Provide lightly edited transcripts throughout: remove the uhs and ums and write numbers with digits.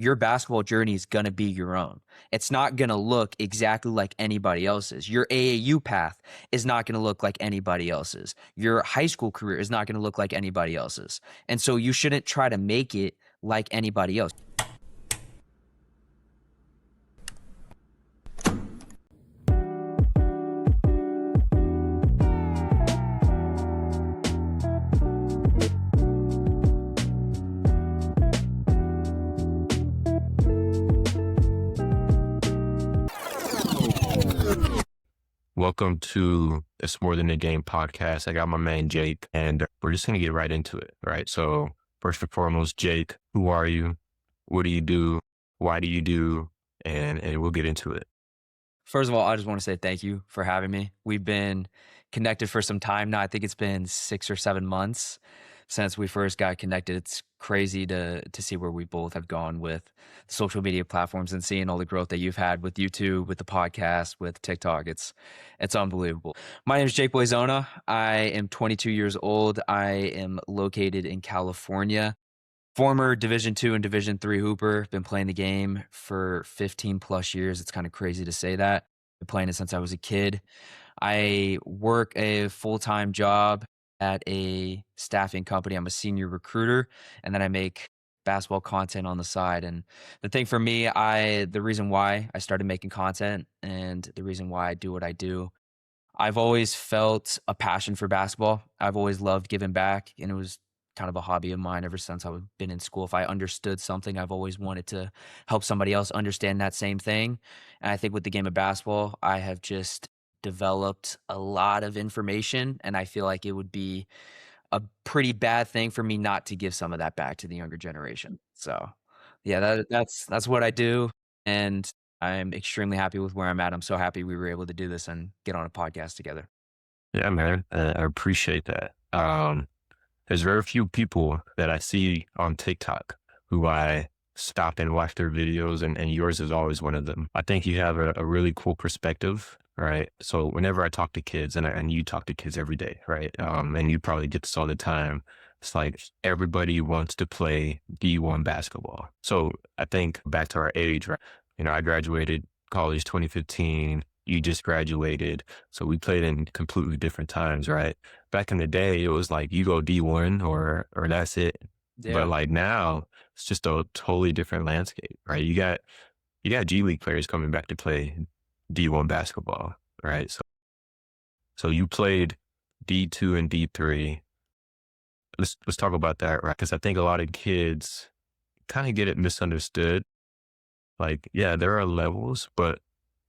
your basketball journey is going to be your own. It's not going to look exactly like anybody else's. Your AAU path is not going to look like anybody else's. Your high school career is not going to look like anybody else's. And so you shouldn't try to make it like anybody else. Welcome to It's More Than a Game podcast. I got my man, Jake, and we're just going to get right into it, right? So first and foremost, Jake, who are you? What do you do? Why do you do? And we'll get into it. First of all, I just want to say thank you for having me. We've been connected for some time now. I think it's been 6 or 7 months since we first got connected. It's crazy to see where we both have gone with social media platforms and seeing all the growth that you've had with YouTube, with the podcast, with TikTok. It's unbelievable. My name is Jake Blazona. I am 22 years old. I am located in California. Former Division II and Division III hooper. Been playing the game for 15 plus years. It's kind of crazy to say that. Been playing it since I was a kid. I work a full-time job at a staffing company. I'm a senior recruiter, and then I make basketball content on the side. And the thing for me, the reason why I started making content and the reason why I do what I do, I've always felt a passion for basketball. I've always loved giving back, and it was kind of a hobby of mine ever since I've been in school. If I understood something, I've always wanted to help somebody else understand that same thing. And I think with the game of basketball, I have just developed a lot of information, and I feel like it would be a pretty bad thing for me not to give some of that back to the younger generation. So, yeah, that's what I do, and I'm extremely happy with where I'm at. I'm so happy we were able to do this and get on a podcast together. Yeah, man, I appreciate that. There's very few people that I see on TikTok who I stop and watch their videos, and yours is always one of them. I think you have a really cool perspective, right? So whenever I talk to kids, and you talk to kids every day, right? And you probably get this all the time. It's like everybody wants to play D1 basketball. So I think back to our age, right? I graduated college 2015. You just graduated. So we played in completely different times, right? Back in the day, it was like you go D1 or that's it. But Yeah. like now, it's just a totally different landscape, right? You got G League players coming back to play D1 basketball, right? So you played D2 and D3. Let's talk about that, right? Because I think a lot of kids kind of get it misunderstood. Like, yeah, there are levels, but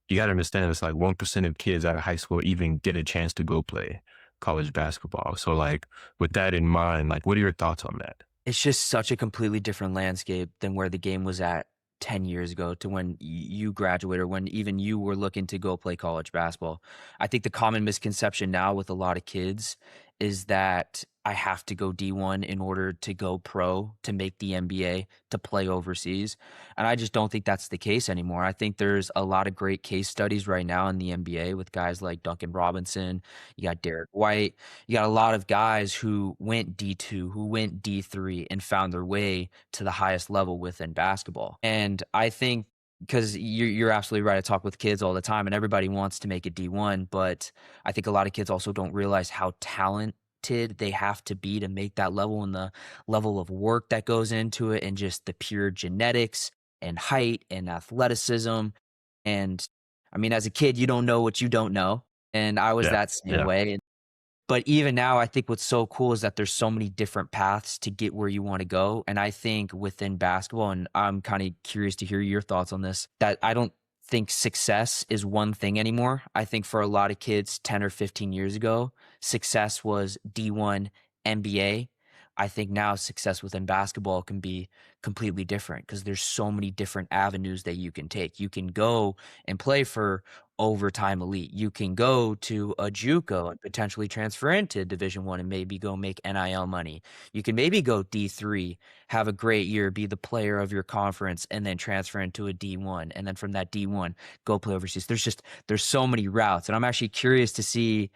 you got to understand it's like 1% of kids out of high school even get a chance to go play college basketball. So like with that in mind, like what are your thoughts on that? It's just such a completely different landscape than where the game was at 10 years ago to when you graduated or when even you were looking to go play college basketball. I think the common misconception now with a lot of kids is that I have to go D1 in order to go pro, to make the NBA, to play overseas. And I just don't think that's the case anymore. I think there's a lot of great case studies right now in the NBA with guys like Duncan Robinson. You got Derek White. You got a lot of guys who went D2, who went D3 and found their way to the highest level within basketball. And I think because you're absolutely right. I talk with kids all the time, and everybody wants to make it D1, but I think a lot of kids also don't realize how talented they have to be to make that level and the level of work that goes into it and just the pure genetics and height and athleticism. And I mean, as a kid, you don't know what you don't know. And I was Yeah. that same Yeah. way. But even now, I think what's so cool is that there's so many different paths to get where you want to go. And I think within basketball, and I'm kind of curious to hear your thoughts on this, that I don't think success is one thing anymore. I think for a lot of kids 10 or 15 years ago, success was D1 NBA. I think now success within basketball can be completely different because there's so many different avenues that you can take. You can go and play for overtime elite. You can go to a JUCO and potentially transfer into Division One and maybe go make NIL money. You can maybe go D3, have a great year, be the player of your conference, and then transfer into a D1. And then from that D1, go play overseas. There's so many routes. And I'm actually curious to see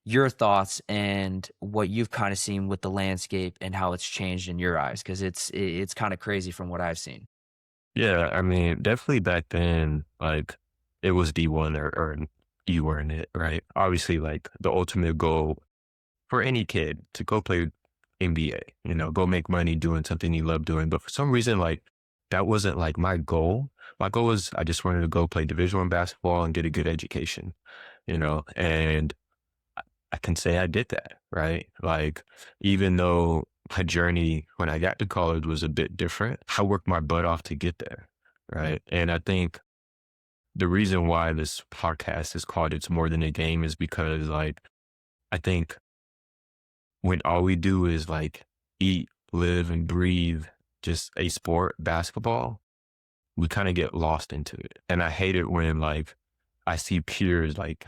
your thoughts and what you've kind of seen with the landscape and how it's changed in your eyes, because it's kind of crazy from what I've seen. Yeah, I mean, definitely back then, like it was D1 or you weren't it, right? Obviously, like the ultimate goal for any kid to go play NBA, go make money doing something you love doing. But for some reason, like that wasn't like my goal. My goal was I just wanted to go play Division I basketball and get a good education, and I can say I did that, right? Like, even though my journey when I got to college was a bit different, I worked my butt off to get there, right? And I think the reason why this podcast is called It's More Than a Game is because, like, I think when all we do is like eat, live, and breathe just a sport, basketball, we kind of get lost into it. And I hate it when like I see peers like,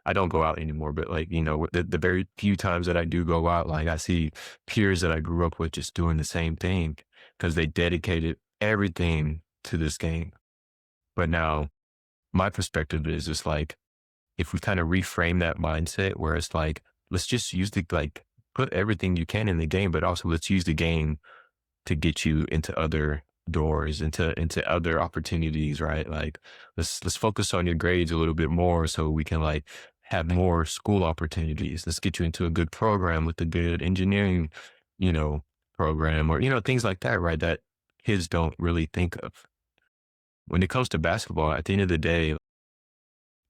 I don't go out anymore, but like, the very few times that I do go out, like I see peers that I grew up with just doing the same thing because they dedicated everything to this game. But now my perspective is just like, if we kind of reframe that mindset where it's like, let's just use like, put everything you can in the game, but also let's use the game to get you into other doors, into other opportunities, right? Like let's focus on your grades a little bit more so we can like have more school opportunities. Let's get you into a good program with a good engineering, you know, program or, things like that, right? That kids don't really think of. When it comes to basketball, at the end of the day,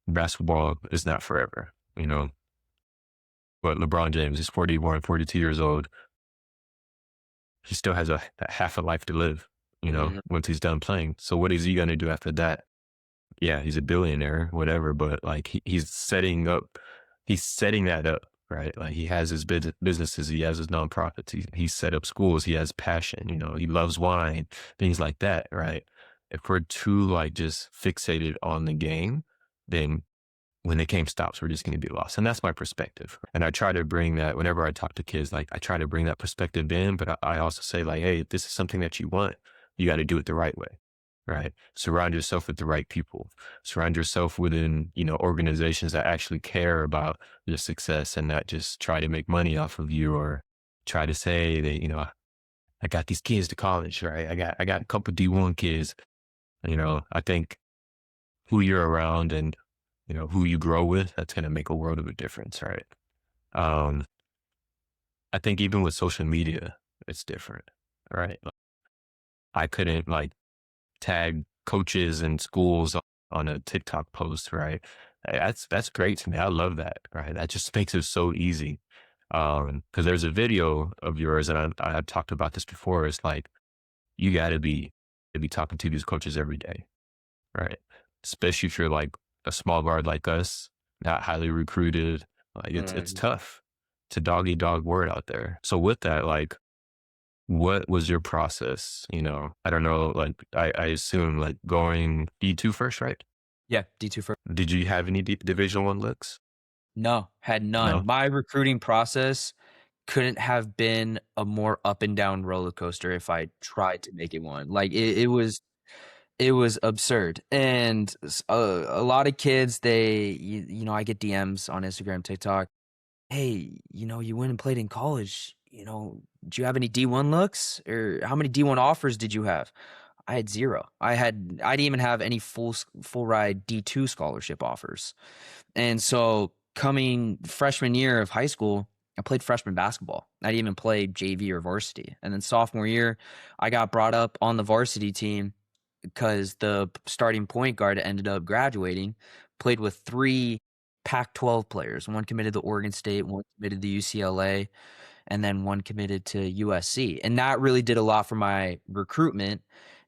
basketball is not forever, but LeBron James is 41, 42 years old. He still has a half a life to live, Mhm. once he's done playing. So what is he going to do after that? Yeah, he's a billionaire, whatever, but like he's setting that up, right? Like he has his businesses, he has his nonprofits, he's set up schools, he has passion, he loves wine, things like that, right? If we're too like just fixated on the game, then when the game stops, we're just going to be lost. And that's my perspective. And I try to bring that whenever I talk to kids, like I try to bring that perspective in, but I also say like, hey, if this is something that you want, you got to do it the right way, right? Surround yourself with the right people. Surround yourself within, organizations that actually care about your success and not just try to make money off of you or try to say that, I got these kids to college, right? I got a couple D1 kids. I think who you're around and who you grow with, that's going to make a world of a difference, right? Um, I think even with social media, it's different, right? Like, I couldn't like tag coaches and schools on a TikTok post, right? That's great to me. I love that, right? That just makes it so easy. Because there's a video of yours, and I've talked about this before. It's like you got to be talking to these coaches every day, right? Especially if you're like a small guard like us, not highly recruited. Like it's Mhm. tough. It's a dog eat dog word out there. So with that, like what was your process? I don't know, like I assume like going D2 first, right? Yeah, D2 for Did you have any Division 1 looks? no, had none. No? My recruiting process couldn't have been a more up and down roller coaster if I tried to make it one. Like it was absurd. And a lot of kids, I get DMs on Instagram, TikTok. Hey, you went and played in college. Do you have any D1 looks or how many D1 offers did you have? I had zero. I didn't even have any full ride D2 scholarship offers. And so coming freshman year of high school, I played freshman basketball. I didn't even play JV or varsity. And then sophomore year, I got brought up on the varsity team because the starting point guard ended up graduating, played with three Pac-12 players. One committed to Oregon State, one committed to UCLA, and then one committed to USC. And that really did a lot for my recruitment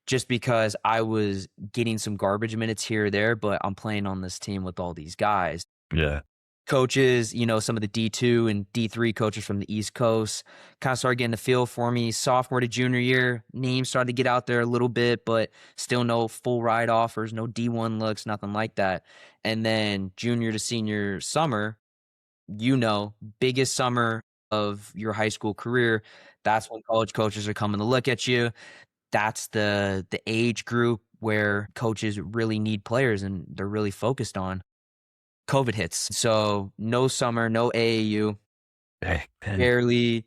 just because I was getting some garbage minutes here or there, but I'm playing on this team with all these guys. Yeah. Coaches, some of the D2 and D3 coaches from the East Coast kind of started getting the feel for me. Sophomore to junior year, names started to get out there a little bit, but still no full ride offers, no D1 looks, nothing like that. And then junior to senior summer, biggest summer of your high school career, that's when college coaches are coming to look at you. That's the age group where coaches really need players and they're really focused on. COVID hits. So no summer, no AAU, Hey, man. barely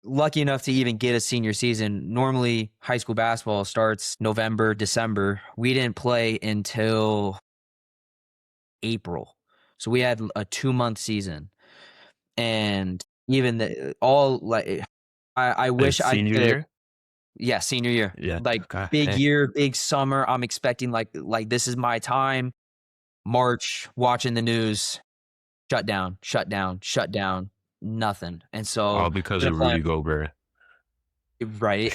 lucky enough to even get a senior season. Normally, high school basketball starts November, December. We didn't play until April. So we had a 2-month season. And even all like I It's wish I senior could. year? Yeah, senior year. Yeah. Like God big dang. year, big summer. I'm expecting like this is my time. March, watching the news, shut down, shut down, shut down, nothing. And so All because gonna of play Rudy Gobert. right.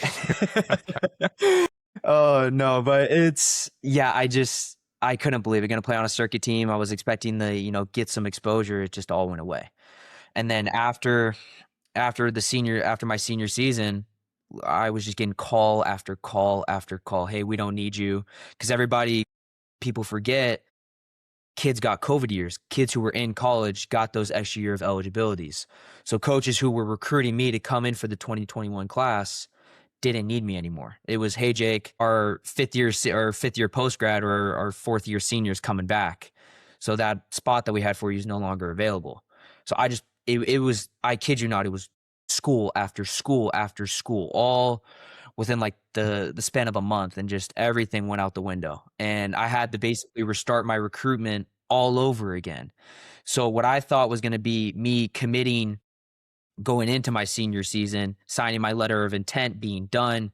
Oh no, but it's yeah, I couldn't believe it. Gonna play on a circuit team. I was expecting to, get some exposure. It just all went away. And then after my senior season, I was just getting call after call after call. Hey, we don't need you. Because people forget kids got COVID years. Kids who were in college got those extra year of eligibilities. So coaches who were recruiting me to come in for the 2021 class didn't need me anymore. It was, hey Jake, our fifth year post grad or our fourth year seniors coming back. So that spot that we had for you is no longer available. So it was, I kid you not, it was school after school after school, all within like the span of a month, and just everything went out the window. And I had to basically restart my recruitment all over again. So what I thought was going to be me committing going into my senior season, signing my letter of intent, being done.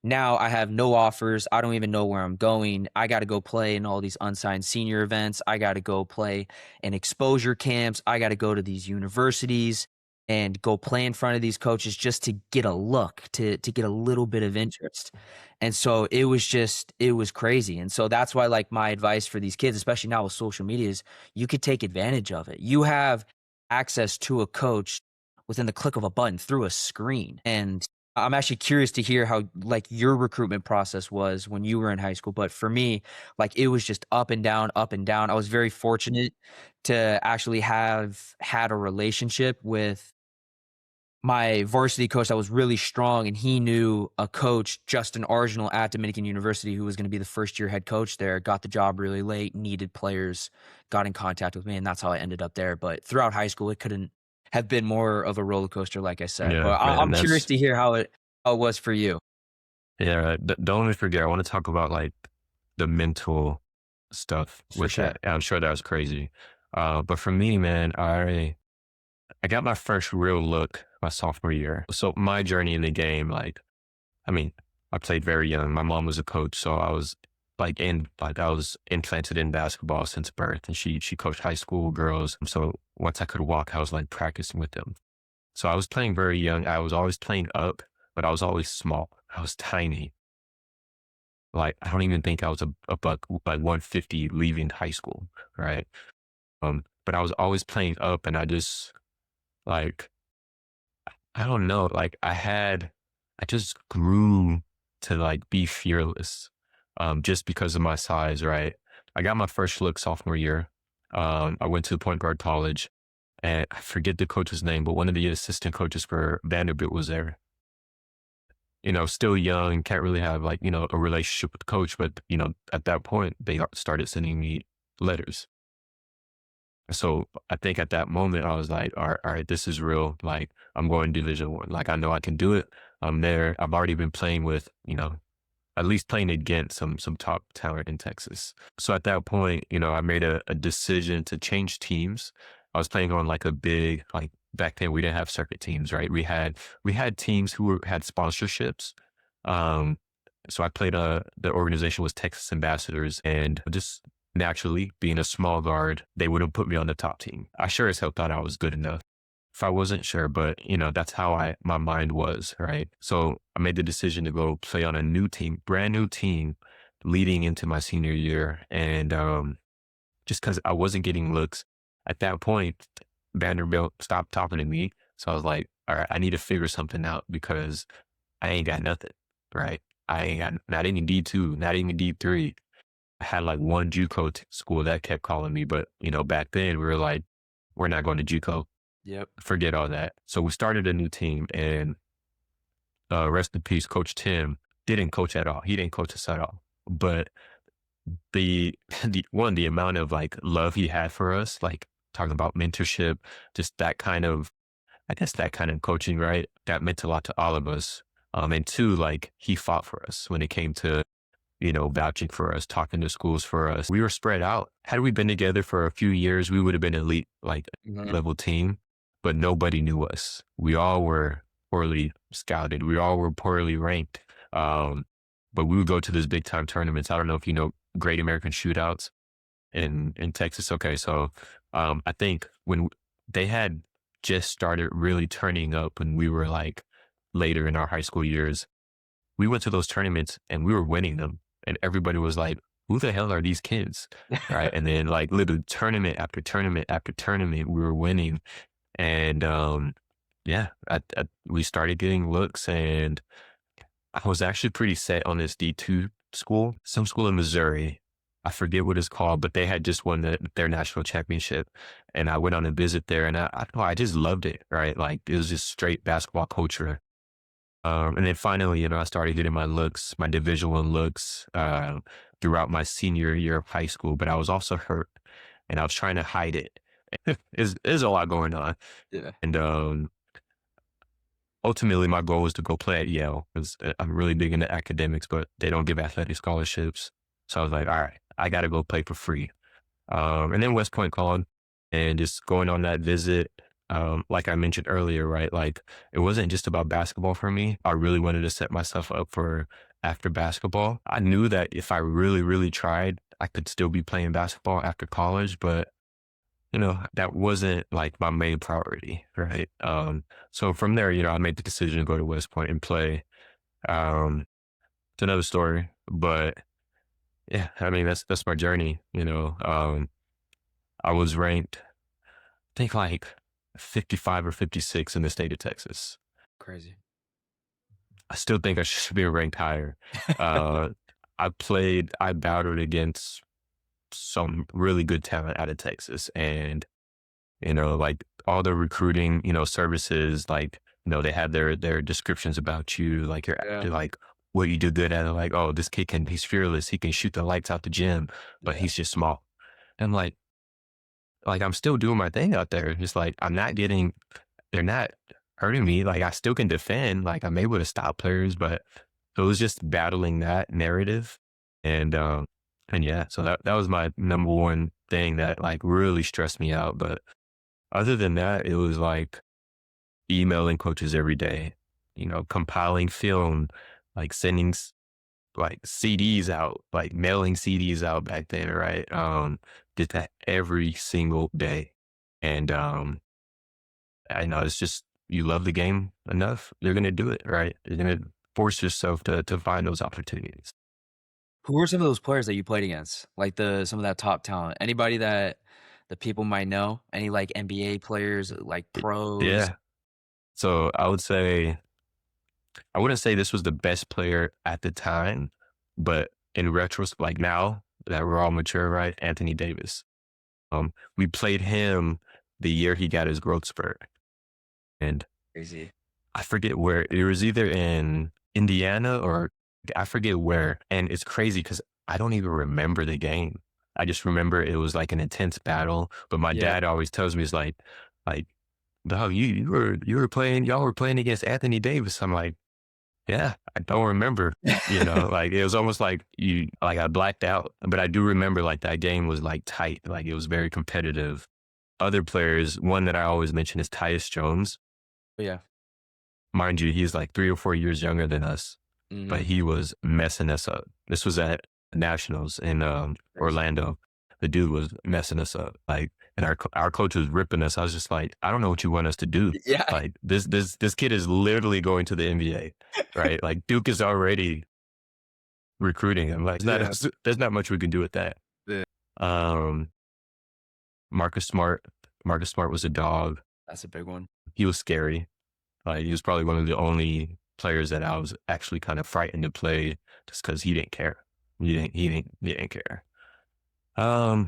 Now I have no offers. I don't even know where I'm going. I got to go play in all these unsigned senior events. I got to go play in exposure camps. I got to go to these universities and go play in front of these coaches just to get a look, to get a little bit of interest. And so it was crazy. And so that's why like my advice for these kids, especially now with social media, is you could take advantage of it. You have access to a coach within the click of a button through a screen. And I'm actually curious to hear how like your recruitment process was when you were in high school. But for me, like it was just up and down, up and down. I was very fortunate to actually have had a relationship with my varsity coach that was really strong, and he knew a coach, Justin Arginal at Dominican University, who was going to be the first year head coach there, got the job really late, needed players, got in contact with me, and that's how I ended up there. But throughout high school, it couldn't have been more of a roller coaster, like I said. Yeah, But man. I'm curious to hear how it was for you. Yeah, right. Don't let me forget. I want to talk about like the mental stuff For with sure. that. I'm sure that was crazy. But for me, man, I got my first real look my sophomore year. So my journey in the game, like, I mean, I played very young. My mom was a coach, so I was implanted in basketball since birth, and she coached high school girls. So once I could walk, I was like practicing with them. So I was playing very young. I was always playing up, but I was always small. I was tiny. Like I don't even think I was a buck like 150 leaving high school, right? But I was always playing up, and I just like I don't know, like I just grew to like be fearless, just because of my size, right? I got my first look sophomore year. I went to point guard college, and I forget the coach's name, but one of the assistant coaches for Vanderbilt was there. Still young, can't really have like, a relationship with the coach, but at that point they started sending me letters. So I think at that moment I was like, all right, this is real. Like I'm going Division 1. Like I know I can do it. I'm there. I've already been playing with, at least playing against some top talent in Texas. So at that point, I made a decision to change teams. I was playing on like a big, like back then we didn't have circuit teams, right? We had teams had sponsorships. Um, so I played the organization was Texas Ambassadors, and just naturally being a small guard, they wouldn't put me on the top team. I sure as hell thought I was good enough if I wasn't sure, but that's how my mind was, right? So I made the decision to go play on a new team, brand new team leading into my senior year. And just because I wasn't getting looks at that point, Vanderbilt stopped talking to me. So I was like, all right, I need to figure something out because I ain't got nothing, right? I ain't got not any D2, not even D3. I had like one JUCO school that kept calling me, but back then we were like, we're not going to JUCO. Yep. Forget all that. So we started a new team, and rest in peace, Coach Tim didn't coach at all. He didn't coach us at all. But the the amount of like love he had for us, like talking about mentorship, just that kind of I guess that kind of coaching, right? That meant a lot to all of us. And two, like he fought for us when it came to, vouching for us, talking to schools for us. We were spread out. Had we been together for a few years, we would have been elite, like Mhm. level team, but nobody knew us. We all were poorly scouted. We all were poorly ranked. Um, but we would go to these big time tournaments. I don't know if you know Great American Shootouts in Texas. Okay, so I think they had just started really turning up when we were like later in our high school years, we went to those tournaments and we were winning them, and everybody was like, "Who the hell are these kids?" Right? And then like literally tournament after tournament after tournament, we were winning, and yeah, we started getting looks, and I was actually pretty set on this D2 school, some school in Missouri. I forget what it's called, but they had just won their national championship. And I went on a visit there, and I don't know, I just loved it, right? Like it was just straight basketball culture. And then finally, I started getting my looks, my Division 1 looks, throughout my senior year of high school, but I was also hurt and I was trying to hide it. There's a lot going on. Yeah. And ultimately, my goal was to go play at Yale because I'm really big into academics, but they don't give athletic scholarships. So I was like, all right, I got to go play for free. And then West Point called, and just going on that visit, like I mentioned earlier, right? Like it wasn't just about basketball for me. I really wanted to set myself up for after basketball. I knew that if I really, really tried, I could still be playing basketball after college, but that wasn't like my main priority, right? So from there, I made the decision to go to West Point and play. Um, it's another story, but yeah, I mean that's my journey. I was ranked, I think like 55 or 56 in the state of Texas. Crazy. I still think I should be ranked higher. Uh, I battled against some really good talent out of Texas, and like all the recruiting, services, like, they had their descriptions about you, like Yeah. like what you do good at, like, oh, this kid he's fearless. He can shoot the lights out the gym, but Yeah. he's just small. And like I'm still doing my thing out there. Just like they're not hurting me. Like I still can defend. Like I'm able to stop players, but it was just battling that narrative. And and yeah, so that was my number one thing that like really stressed me out. But other than that, it was like emailing coaches every day, compiling film, like like CDs out, like mailing CDs out back then, right? Did that every single day. And I know it's just you love the game enough, you're gonna do it, right? You're gonna force yourself to find those opportunities. Who were some of those players that you played against? Like some of that top talent? Anybody that the people might know? Any like NBA players, like pros? Yeah. So I wouldn't say this was the best player at the time, but in retrospect, like now that we're all mature, right? Anthony Davis. We played him the year he got his growth spurt. And Crazy. I forget where it was, either in Indiana or I forget where. And it's crazy because I don't even remember the game. I just remember it was like an intense battle. But my Yeah. dad always tells me, it's like, dog, y'all were playing against Anthony Davis. I'm like, yeah, I don't remember. Like it was almost like I blacked out. But I do remember like that game was like tight. Like it was very competitive. Other players, one that I always mention is Tyus Jones. But yeah. Mind you, he's like 3 or 4 years younger than us, but Mhm. he was messing us up. This was at Nationals in Crazy. Orlando. The dude was messing us up. Like, and our coach was ripping us. I was just like, I don't know what you want us to do. Yeah. Like this kid is literally going to the NBA, right? Like Duke is already recruiting him. Like, Yeah. there's not much we can do with that. Yeah. Um, Marcus Smart. Marcus Smart was a dog. That's a big one. He was scary. Like he was probably one of the only players that I was actually kind of frightened to play just because he didn't care. He didn't care. Those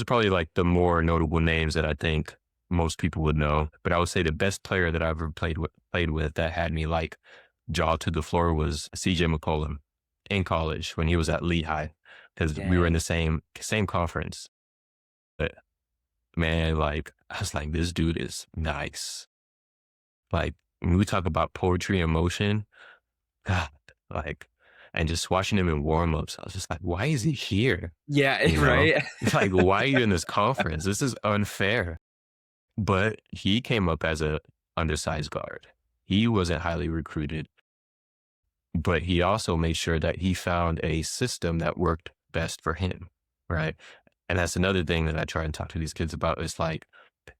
are probably like the more notable names that I think most people would know. But I would say the best player that I've ever played with that had me like jaw to the floor was CJ McCollum in college when he was at Lehigh, because we were in Dang. the same conference. But man, like I was like, this dude is nice. Like when we talk about poetry and motion, God, like, and just watching him in warm-ups, I was just like, why is he here? Yeah, You know, right? like, why are you in this conference? This is unfair. But he came up as a undersized guard. He wasn't highly recruited, but he also made sure that he found a system that worked best for him. Right. And that's another thing that I try and talk to these kids about is like,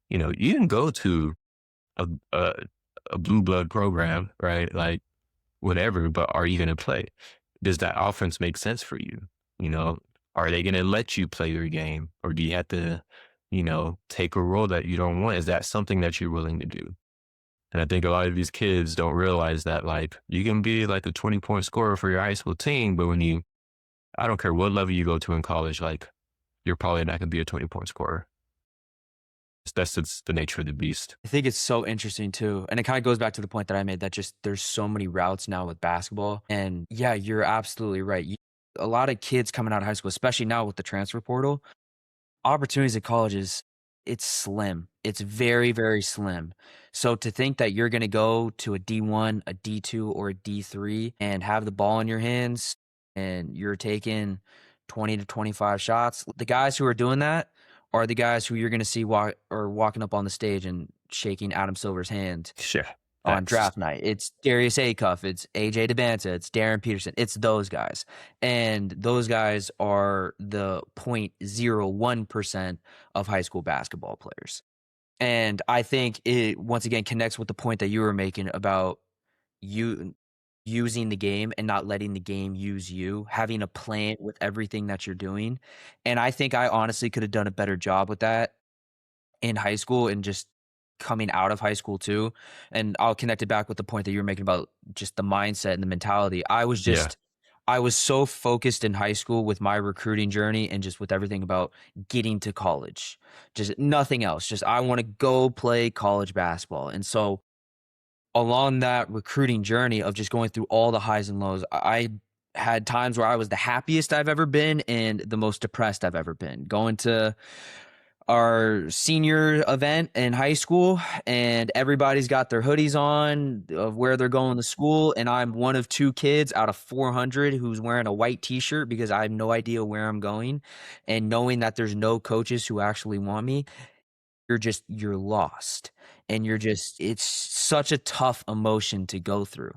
you can go to a, a, a blue blood program, right? Like whatever, but are you going to play? Does that offense make sense for you? You know, are they going to let you play your game or do you have to, take a role that you don't want? Is that something that you're willing to do? And I think a lot of these kids don't realize that like you can be like a 20-point scorer for your high school team, but I don't care what level you go to in college, like you're probably not going to be a 20-point scorer. That's just the nature of the beast. I think it's so interesting too. And it kind of goes back to the point that I made that just there's so many routes now with basketball. And yeah, you're absolutely right. A lot of kids coming out of high school, especially now with the transfer portal, opportunities at colleges, it's slim. It's very, very slim. So to think that you're going to go to a D1, a D2, or a D3 and have the ball in your hands and you're taking 20 to 25 shots, the guys who are doing that are the guys who you're going to see walking up on the stage and shaking Adam Silver's hand Sure. on Facts. draft night. It's Darius Acuff, it's AJ DeBanta, it's Darren Peterson. It's those guys. And those guys are the 0.01% of high school basketball players. And I think it once again connects with the point that you were making about you using the game and not letting the game use you, having a plan with everything that you're doing. And I think I honestly could have done a better job with that in high school and just coming out of high school too. And I'll connect it back with the point that you were making about just the mindset and the mentality. Yeah. I was so focused in high school with my recruiting journey and just with everything about getting to college, just nothing else. Just I want to go play college basketball. And so along that recruiting journey of just going through all the highs and lows, I had times where I was the happiest I've ever been and the most depressed I've ever been. Going to our senior event in high school and everybody's got their hoodies on of where they're going to school, and I'm one of two kids out of 400 who's wearing a white t-shirt because I have no idea where I'm going, and knowing that there's no coaches who actually want me, you're lost, and it's such a tough emotion to go through.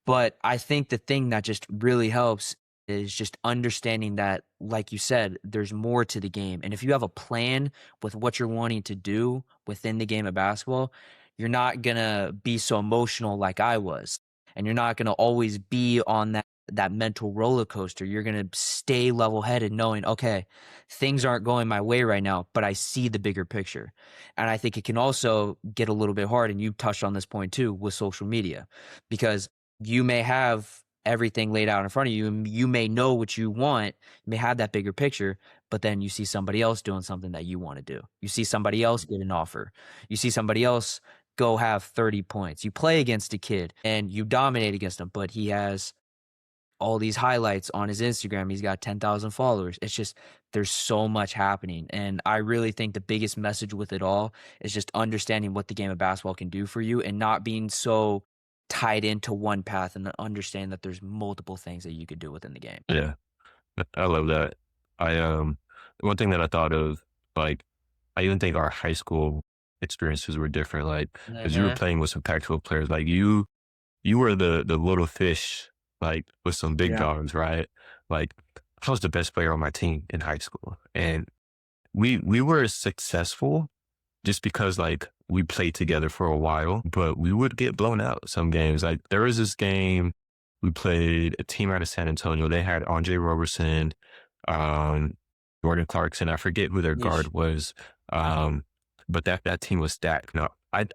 But I think the thing that just really helps is just understanding that, like you said, there's more to the game. And if you have a plan with what you're wanting to do within the game of basketball, you're not going to be so emotional like I was. And you're not going to always be on that mental roller coaster. You're going to stay level headed knowing, okay, things aren't going my way right now, but I see the bigger picture. And I think it can also get a little bit hard. And you touched on this point too with social media, because you may have everything laid out in front of you and you may know what you want, you may have that bigger picture, but then you see somebody else doing something that you want to do. You see somebody else get an offer. You see somebody else go have 30 points. You play against a kid and you dominate against him, but he has all these highlights on his Instagram. He's got 10,000 followers. It's just, there's so much happening. And I really think the biggest message with it all is just understanding what the game of basketball can do for you and not being so tied into one path, and understand that there's multiple things that you could do within the game. Yeah. I love that. One thing that I thought of, like, I even think our high school experiences were different. Like, because you were Mhm. playing with some Pac-12 players, like you were the little fish, like with some big Yeah. dogs, right? Like, I was the best player on my team in high school, and we were successful just because like we played together for a while, but we would get blown out some games. Like there was this game we played a team out of San Antonio. They had Andre Roberson, um, Jordan Clarkson. I forget who their Yeesh. guard was. But that team was stacked. No, I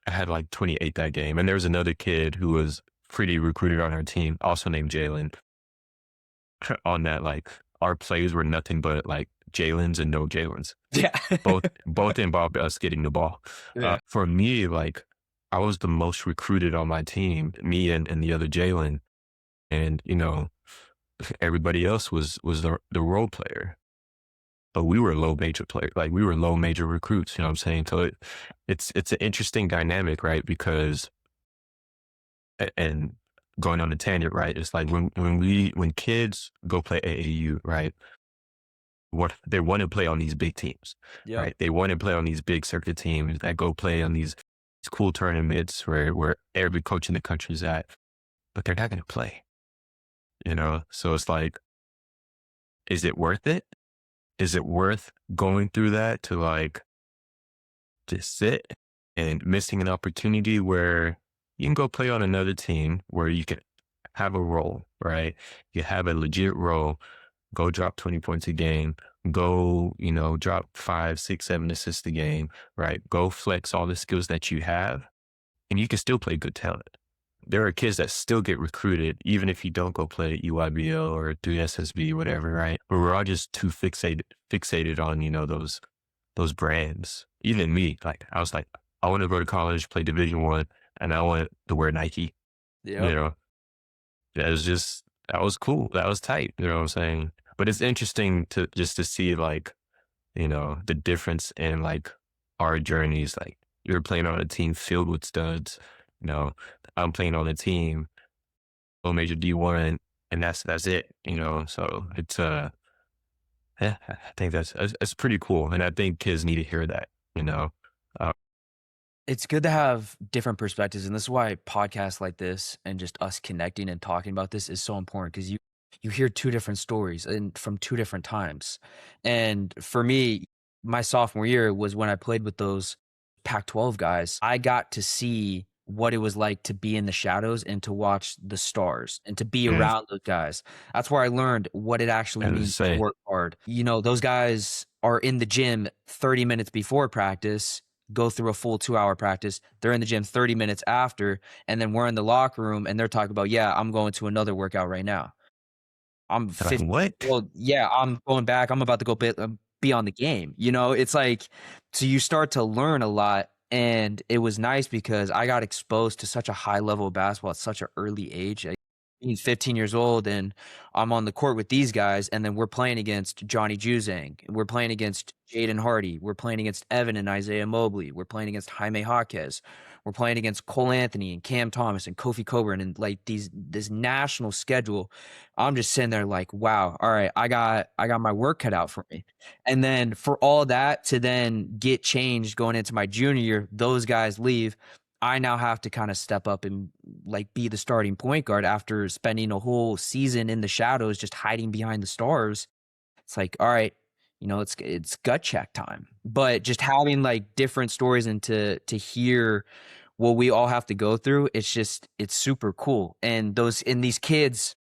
had like 28 that game. And there was another kid who was pretty recruited on our team, also named Jalen. On that, like our plays were nothing but like Jalen's and no Jalen's. Yeah. Both involved us getting the ball. Yeah. For me, like I was the most recruited on my team, me and the other Jalen, and everybody else was the role player. but we were low major players, like we were low major recruits, you know what I'm saying? So it's an interesting dynamic, right? Because, and going on the tangent, right? It's like when kids go play AAU, right? What they want to play on these big teams, Yep. right? They want to play on these big circuit teams that go play on these cool tournaments where every coach in the country is at, but they're not going to play, you know? So it's like, is it worth it? Is it worth going through that to like just sit and missing an opportunity where you can go play on another team where you can have a role, right? You have a legit role, go drop 20 points a game, go, you know, drop 5, 6, 7 assists a game, right? Go flex all the skills that you have, and you can still play good talent. There are kids that still get recruited, even if you don't go play at UIBL or through SSB, whatever, right? But we're all just too fixated on, you know, those brands. Even me, like I was like, I want to go to college, play Division 1, and I want to wear Nike. You Yep. know, that was cool. That was tight. You know what I'm saying? But it's interesting to just to see like, you know, the difference in like our journeys. Like you're playing on a team filled with studs. You know, I'm playing on a team, low major D1, and that's it. You know, so it's yeah, I think that's pretty cool, and I think kids need to hear that. You know, uh, It's good to have different perspectives, and this is why podcasts like this and just us connecting and talking about this is so important because you hear two different stories and from two different times. And for me, my sophomore year was when I played with those Pac-12 guys. I got to see what it was like to be in the shadows and to watch the stars and to be mm, around those guys. That's where I learned what it actually as I means to say, work hard. You know, those guys are in the gym 30 minutes before practice, go through a full 2-hour practice. They're in the gym 30 minutes after, and then we're in the locker room and they're talking about, yeah, I'm going to another workout right now. I'm they're like, 50. what? Well, yeah, I'm going back. I'm about to go be on the game. You know, it's like, so you start to learn a lot. And it was nice because I got exposed to such a high level of basketball at such an early age. He's 15 years old and I'm on the court with these guys. And then we're playing against Johnny Juzang. We're playing against Jaden Hardy. We're playing against Evan and Isaiah Mobley. We're playing against Jaime Jaquez. We're playing against Cole Anthony and Cam Thomas and Kofi Coburn and like this national schedule. I'm just sitting there like, wow, all right, I got my work cut out for me. And then for all that to then get changed going into my junior year, those guys leave. I now have to kind of step up and like be the starting point guard after spending a whole season in the shadows, just hiding behind the stars. It's like, all right, you know, it's gut check time. But just having like different stories and to hear what we all have to go through, it's super cool. And these kids,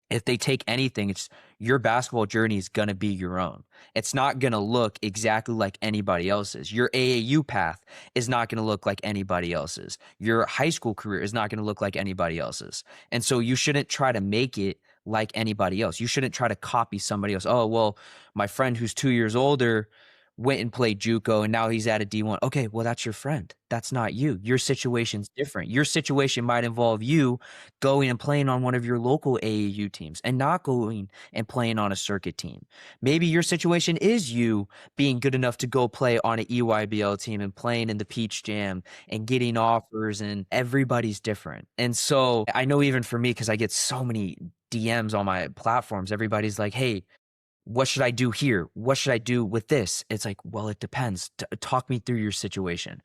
if they take anything, it's your basketball journey is going to be your own. It's not going to look exactly like anybody else's. Your AAU path is not going to look like anybody else's. Your high school career is not going to look like anybody else's. And so you shouldn't try to make it like anybody else. You shouldn't try to copy somebody else. Oh, well, my friend who's 2 years older went and played JUCO and now he's at a D1. Okay, well, that's your friend. That's not you. Your situation's different. Your situation might involve you going and playing on one of your local AAU teams and not going and playing on a circuit team. Maybe your situation is you being good enough to go play on an EYBL team and playing in the Peach Jam and getting offers, and everybody's different. And so I know even for me, because I get so many DMs on my platforms, everybody's like, hey, what should I do here? What should I do with this? It's like, well, it depends. Talk me through your situation.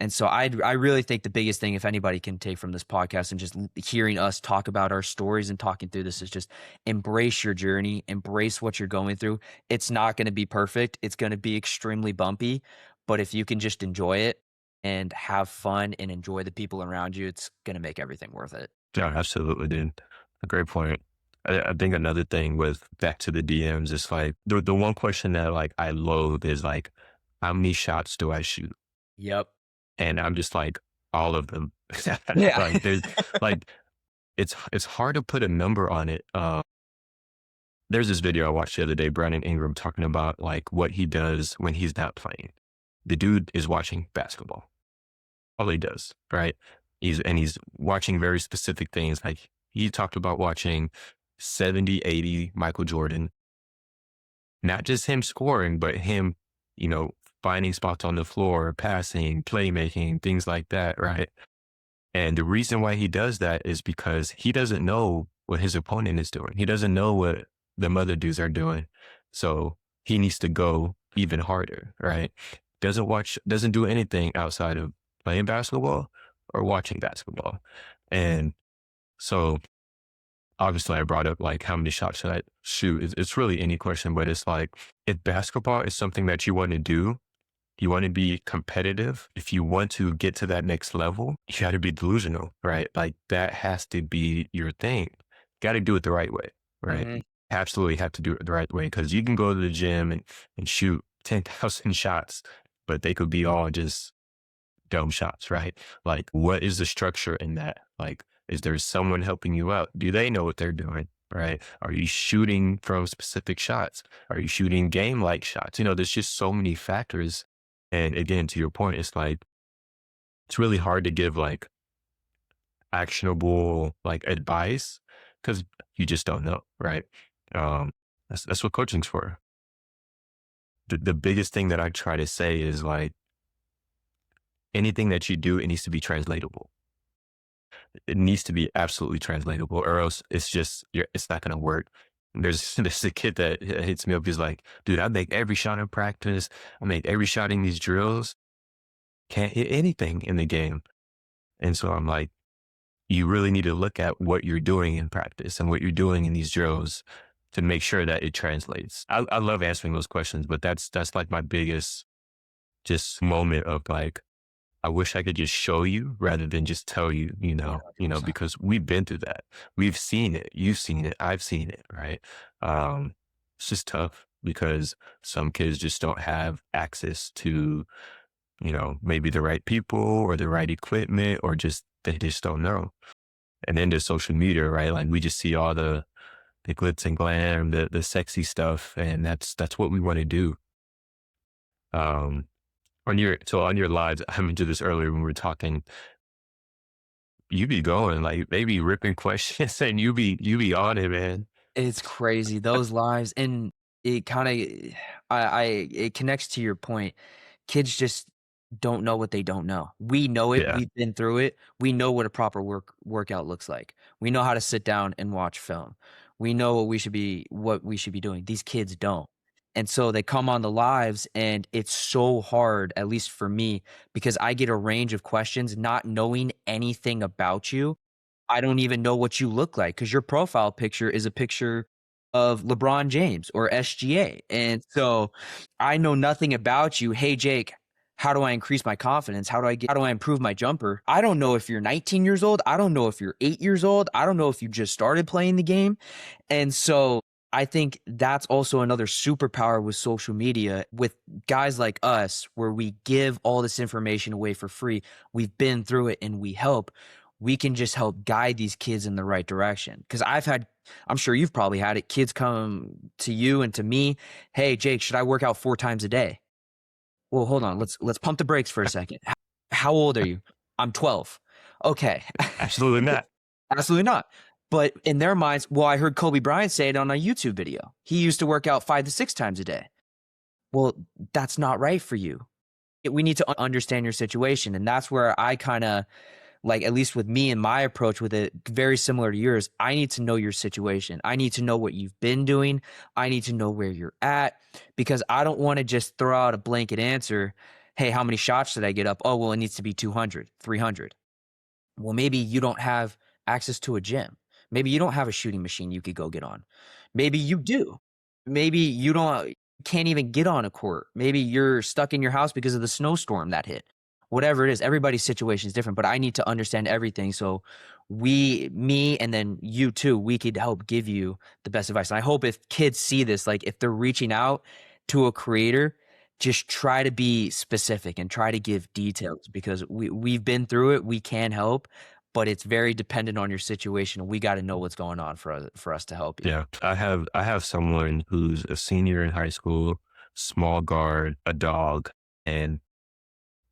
And so I really think the biggest thing, if anybody can take from this podcast and just hearing us talk about our stories and talking through this, is just embrace your journey, embrace what you're going through. It's not going to be perfect. It's going to be extremely bumpy, but if you can just enjoy it and have fun and enjoy the people around you, it's going to make everything worth it. Yeah, absolutely, dude. A great point. I think another thing with back to the DMs is like the one question that like I loathe is like, how many shots do I shoot? Yep. And I'm just like, all of them. Yeah. Like there's like it's hard to put a number on it. There's this video I watched the other day, Brandon Ingram talking about like what he does when he's not playing. The dude is watching basketball. All he does, right? He's watching very specific things. Like he talked about watching 70, 80 Michael Jordan, not just him scoring, but him, you know, finding spots on the floor, passing, playmaking, things like that, right? And the reason why he does that is because he doesn't know what his opponent is doing. He doesn't know what the other dudes are doing. So he needs to go even harder, right? Doesn't do anything outside of playing basketball or watching basketball. And so obviously I brought up like how many shots should I shoot? It's really any question, but it's like if basketball is something that you want to do, you want to be competitive. If you want to get to that next level, you got to be delusional, right? Like that has to be your thing. Got to do it the right way, right? Hmm. Absolutely have to do it the right way because you can go to the gym and shoot 10,000 shots, but they could be all just dumb shots, right? Like, what is the structure in that? Like, is there someone helping you out? Do they know what they're doing? Right? Are you shooting from specific shots? Are you shooting game like shots? You know, there's just so many factors. And again, to your point, it's like, it's really hard to give like actionable like advice because you just don't know, right? Um, that's what coaching's for. The biggest thing that I try to say is like anything that you do, it needs to be translatable. It needs to be absolutely translatable or else it's not going to work. There's a kid that hits me up. He's like, dude, I make every shot in practice. I make every shot in these drills. Can't hit anything in the game. And so I'm like, you really need to look at what you're doing in practice and what you're doing in these drills to make sure that it translates. I love answering those questions, but that's like my biggest just moment of like, I wish I could just show you rather than just tell you, Yeah, because we've been through that. We've seen it. You've seen it. I've seen it. Right. Um, it's just tough because some kids just don't have access to, maybe the right people or the right equipment or just, they just don't know. And then there's social media, right? Like we just see all the glitz and glam, the sexy stuff. And that's what we want to do. Um, on your lives, I mentioned this earlier when we were talking, you be going like they be ripping questions and you be on it, man. it's crazy, those lives, and it kinda I it connects to your point. Kids just don't know what they don't know. We know it, Yeah. we've been through it. We know what a proper workout looks like. We know how to sit down and watch film. We know what we should be doing. These kids don't. And so they come on the lives and it's so hard, at least for me, because I get a range of questions not knowing anything about you. I don't even know what you look like because your profile picture is a picture of LeBron James or SGA. And so I know nothing about you. Hey, Jake, how do I increase my confidence? How do I improve my jumper? I don't know if you're 19 years old. I don't know if you're 8 years old. I don't know if you just started playing the game. And so I think that's also another superpower with social media with guys like us, where we give all this information away for free. We've been through it and we help. We can just help guide these kids in the right direction. Because I'm sure you've probably had it. Kids come to you and to me, hey, Jake, should I work out 4 times a day? Well, hold on. Let's pump the brakes for a second. How old are you? I'm 12. Okay. Absolutely not. Absolutely not. But in their minds, well, I heard Kobe Bryant say it on a YouTube video. He used to work out 5 to 6 times a day. Well, that's not right for you. We need to understand your situation. And that's where I kind of like, at least with me and my approach with it, very similar to yours, I need to know your situation. I need to know what you've been doing. I need to know where you're at because I don't want to just throw out a blanket answer. Hey, how many shots did I get up? Oh, well, it needs to be 200, 300. Well, maybe you don't have access to a gym. Maybe you don't have a shooting machine you could go get on. Maybe you do. Maybe you can't even get on a court. Maybe you're stuck in your house because of the snowstorm that hit. Whatever it is, everybody's situation is different, but I need to understand everything. So me, and then you too, we could help give you the best advice. And I hope if kids see this, like if they're reaching out to a creator, just try to be specific and try to give details because we've been through it. We can help, but it's very dependent on your situation. We got to know what's going on for us to help you. Yeah. I have someone who's a senior in high school, small guard, a dog, and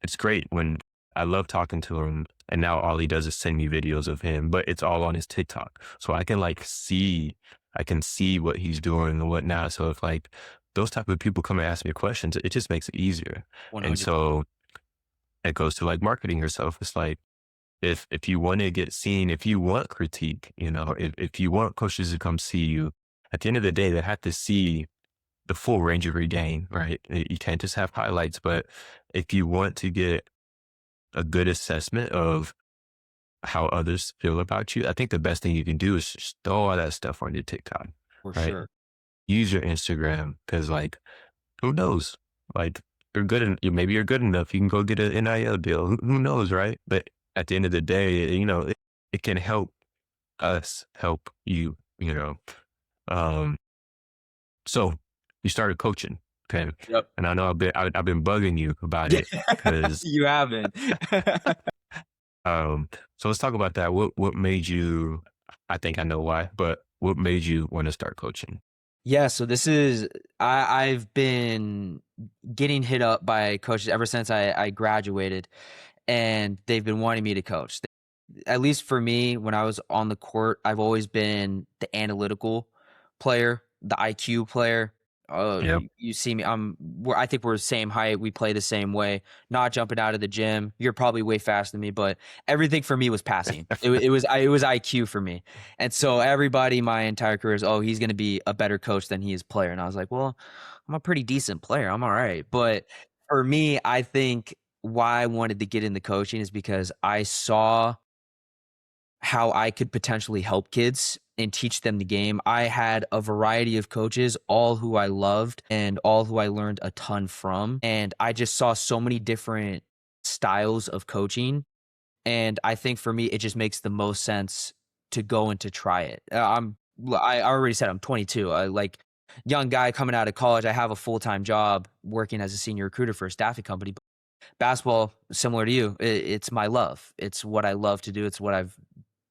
it's great when I love talking to him. And now all he does is send me videos of him, but it's all on his TikTok. So I can see what he's doing and whatnot. So if like those type of people come and ask me questions, it just makes it easier. And 100. so it goes to like marketing yourself. It's like, if you want to get seen, if you want critique, if you want coaches to come see you, at the end of the day, they have to see the full range of your game, right? You can't just have highlights, but if you want to get a good assessment of how others feel about you, I think the best thing you can do is just throw all that stuff on your TikTok, For right? sure. Use your Instagram because, like, who knows? Like, maybe you're good enough. You can go get an NIL deal. Who knows, right? But at the end of the day, it can help us help you, Um, so you started coaching, okay? Yep. And I know I've been bugging you about Yeah, it because, you haven't. um, so let's talk about that. What made you? I think I know why, but what made you want to start coaching? Yeah, so this is I've been getting hit up by coaches ever since I graduated, and they've been wanting me to coach. At least for me, when I was on the court, I've always been the analytical player, the IQ player. Yep. You see me, I think we're the same height. We play the same way. Not jumping out of the gym. You're probably way faster than me, but everything for me was passing. It was IQ for me, and so everybody my entire career is, oh, he's going to be a better coach than he is player, and I was like, well, I'm a pretty decent player. I'm all right, but for me, I think why I wanted to get into coaching is because I saw how I could potentially help kids and teach them the game. I had a variety of coaches, all who I loved and all who I learned a ton from. And I just saw so many different styles of coaching. And I think for me, it just makes the most sense to go and to try it. I already said I'm 22. I like young guy coming out of college. I have a full-time job working as a senior recruiter for a staffing company. Basketball, similar to you, it's my love. It's what I love to do. It's what I've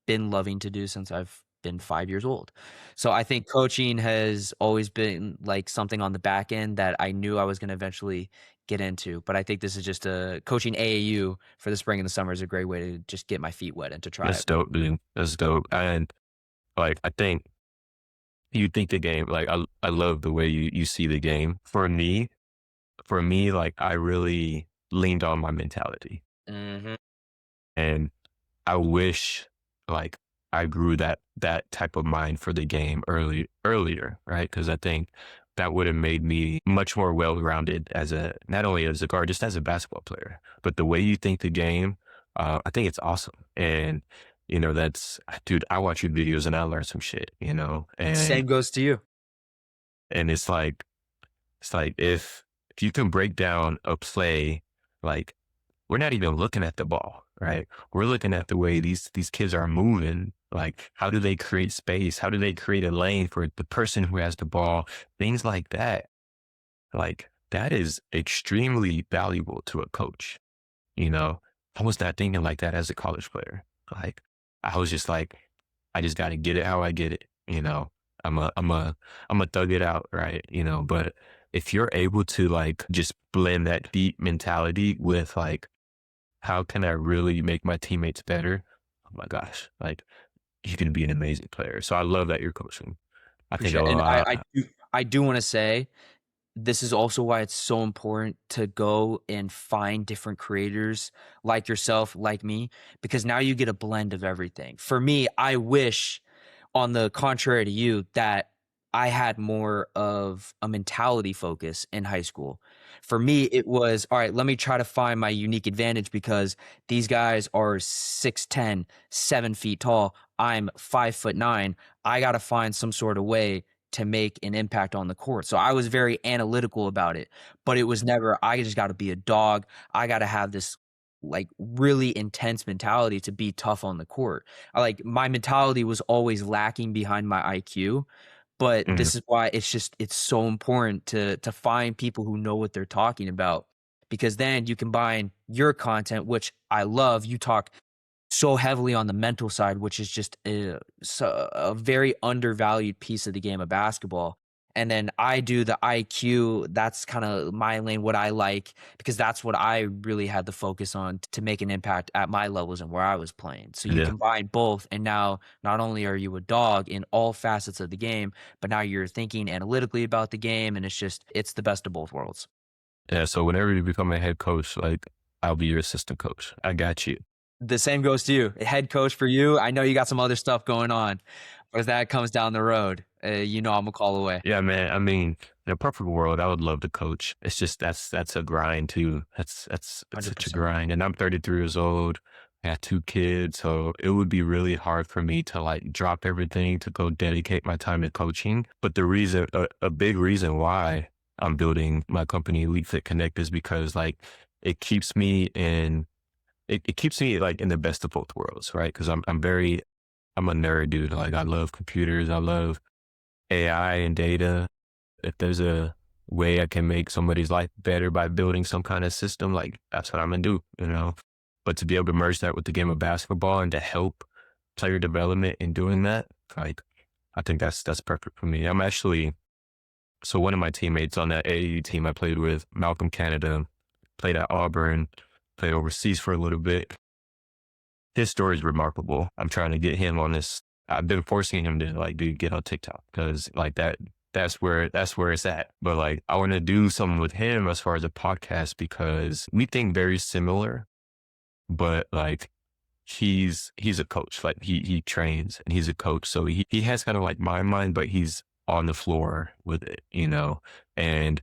been loving to do since I've been 5 years old. So I think coaching has always been like something on the back end that I knew I was going to eventually get into. But I think this is just a coaching AAU for the spring and the summer is a great way to just get my feet wet and to try That's it. dope, dude. That's dope. And like, I think you think the game, like, I love the way you see the game. For me, like, I really leaned on my mentality. Hmm. And I wish like I grew that type of mind for the game earlier, right? Because I think that would have made me much more well-rounded as not only as a guard, just as a basketball player. But the way you think the game, I think it's awesome. And that's, dude, I watch your videos and I learn some shit, Same goes to you. and it's like if you can break down a play, like we're not even looking at the ball, right? We're looking at the way these kids are moving. Like, how do they create space? How do they create a lane for the person who has the ball? Things like that. Like, that is extremely valuable to a coach. You know, I was not thinking like that as a college player. Like, I was just like, I just got to get it how I get it. I'm a thug it out, right? But if you're able to like just blend that deep mentality with like, how can I really make my teammates better? Oh my gosh, like you can be an amazing player. So I love that you're coaching. I think a Appreciate it. And I lot. do I do want to say this is also why it's so important to go and find different creators like yourself, like me, because now you get a blend of everything. For me, I wish, on the contrary to you, that I had more of a mentality focus in high school. For me, it was, all right, let me try to find my unique advantage because these guys are 6'10", 7 feet tall. I'm 5'9". I got to find some sort of way to make an impact on the court. So I was very analytical about it, but it was never, I just got to be a dog. I got to have this like really intense mentality to be tough on the court. Like my mentality was always lacking behind my IQ, but Mhm. this is why it's so important to find people who know what they're talking about, because then you combine your content, which I love. You talk so heavily on the mental side, which is just a very undervalued piece of the game of basketball. And then I do the IQ. That's kind of my lane, what I like, because that's what I really had to focus on to make an impact at my levels and where I was playing. So you Yeah. combine both, and now not only are you a dog in all facets of the game, but now you're thinking analytically about the game, and it's the best of both worlds. Yeah. So whenever you become a head coach, like I'll be your assistant coach. I got you. The same goes to you. Head coach for you. I know you got some other stuff going on, but if that comes down the road, I'm a call away. Yeah, man. I mean, in a perfect world, I would love to coach. It's just that's a grind too. It's such a 100%. grind. And I'm 33 years old. I got 2 kids, so it would be really hard for me to like drop everything to go dedicate my time to coaching. But the reason, a big reason why I'm building my company Elite Fit Connect is because like it keeps me in it keeps me like in the best of both worlds, right? Because I'm a nerd dude. Like I love computers. I love AI and data. If there's a way I can make somebody's life better by building some kind of system, like that's what I'm gonna do, you know. But to be able to merge that with the game of basketball and to help player development in doing that, like I think that's perfect for me. I'm actually so one of my teammates on that AAU team I played with, Malcolm Canada, played at Auburn, played overseas for a little bit. His story is remarkable. I'm trying to get him on this. I've been forcing him to like, dude, get on TikTok because like that's where it's at. But like, I want to do something with him as far as a podcast because we think very similar, but like he's a coach. Like he trains and he's a coach. So he has kind of like my mind, but he's on the floor with it, you know? And,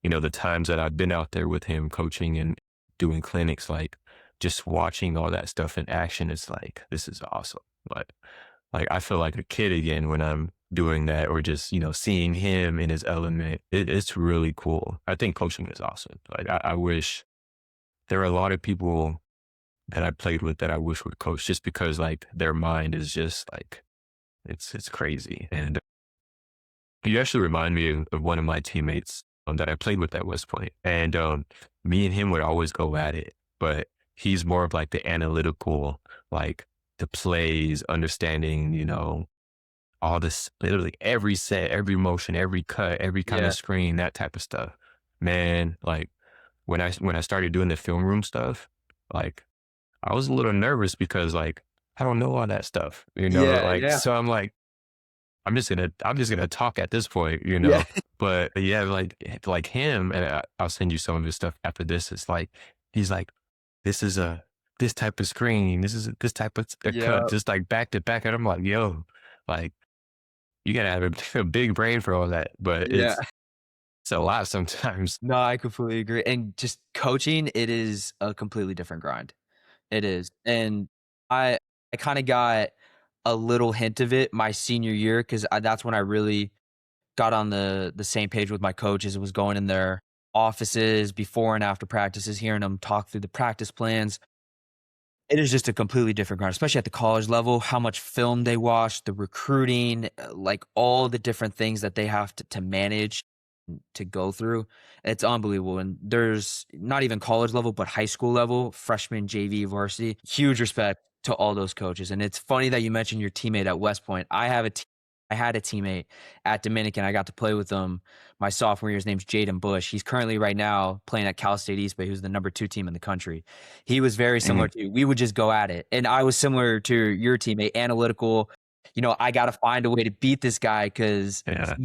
the times that I've been out there with him coaching and doing clinics, like just watching all that stuff in action, it's like, this is awesome. Like I feel like a kid again when I'm doing that or just, seeing him in his element. It's really cool. I think coaching is awesome. Like I wish there are a lot of people that I played with that I wish would coach just because like their mind is just like it's crazy. And you actually remind me of one of my teammates that I played with at West Point. And me and him would always go at it, but he's more of like the analytical, like the plays, understanding, all this, literally every set, every motion, every cut, every kind Yeah. of screen, that type of stuff. Man, like when I started doing the film room stuff, like I was a little nervous because like I don't know all that stuff, Yeah. like Yeah. so I'm like I'm just gonna talk at this point. Yeah. But yeah, like him, and I'll send you some of his stuff after this. It's like he's like, this is this type of screen, this is this type of a cut, Yeah. just like back to back, and I'm like, yo, like you gotta have a big brain for all that, but Yeah. it's a lot sometimes. No, I completely agree. And just coaching, it is a completely different grind. It is. And I kind of got a little hint of it my senior year because that's when I really got on the same page with my coaches. It was going in their offices before and after practices, hearing them talk through the practice plans. It is just a completely different grind, especially at the college level, how much film they watch, the recruiting, like all the different things that they have to manage, to go through. It's unbelievable. And there's not even college level, but high school level, freshman, JV, varsity. Huge respect to all those coaches. And it's funny that you mentioned your teammate at West Point. I had a teammate at Dominican. I got to play with him my sophomore year. His name's Jaden Bush. He's currently right now playing at Cal State East Bay, who's the number 2 team in the country. He was very similar Mhm. to you. We would just go at it. And I was similar to your teammate, analytical. I got to find a way to beat this guy because Yeah,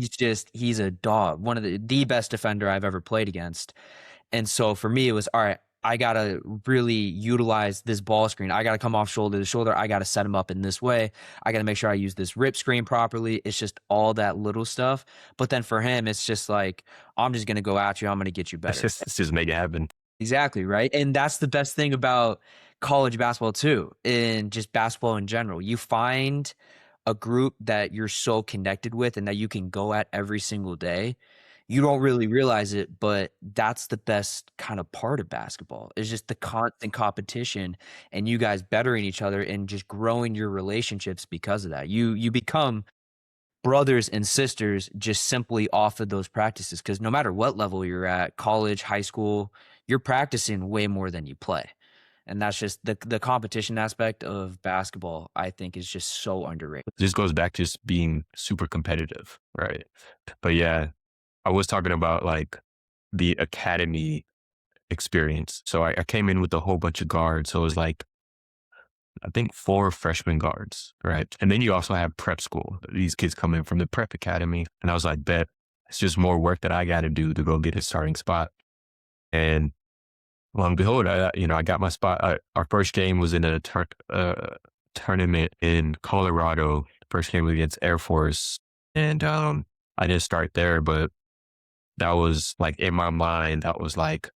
he's a dog, one of the best defender I've ever played against. And so for me, it was, all right, I got to really utilize this ball screen. I got to come off shoulder to shoulder. I got to set him up in this way. I got to make sure I use this rip screen properly. It's just all that little stuff. But then for him, it's just like, I'm just going to go at you. I'm going to get you it's better. just it's just make it happen. Exactly, right? And that's the best thing about college basketball too, and just basketball in general. You find a group that you're so connected with and that you can go at every single day. You don't really realize it, but that's the best kind of part of basketball. Is just the constant competition and you guys bettering each other and just growing your relationships because of that. You become brothers and sisters just simply off of those practices because no matter what level you're at, college, high school, you're practicing way more than you play. And that's just the competition aspect of basketball, I think, is just so underrated. This goes back to just being super competitive, right? But yeah, I was talking about like the academy experience. So I came in with a whole bunch of guards. So it was like, I think 4 freshman guards, right? And then you also have prep school. These kids come in from the prep academy. And I was like, bet it's just more work that I got to do to go get a starting spot. And lo and behold, I got my spot. Our first game was in a tournament in Colorado. First game was against Air Force. And I didn't start there, but that was like in my mind, that was like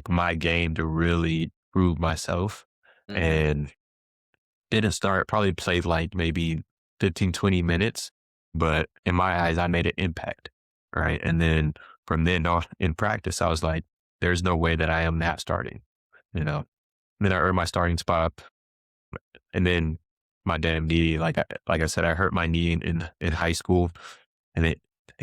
my game to really prove myself. Mhm. And didn't start, probably played like maybe 15, 20 minutes. But in my eyes, I made an impact. Right. And then from then on in practice, I was like, there's no way that I am not starting, you know. And then I earned my starting spot. And then my damn knee, like I said, I hurt my knee in high school, and it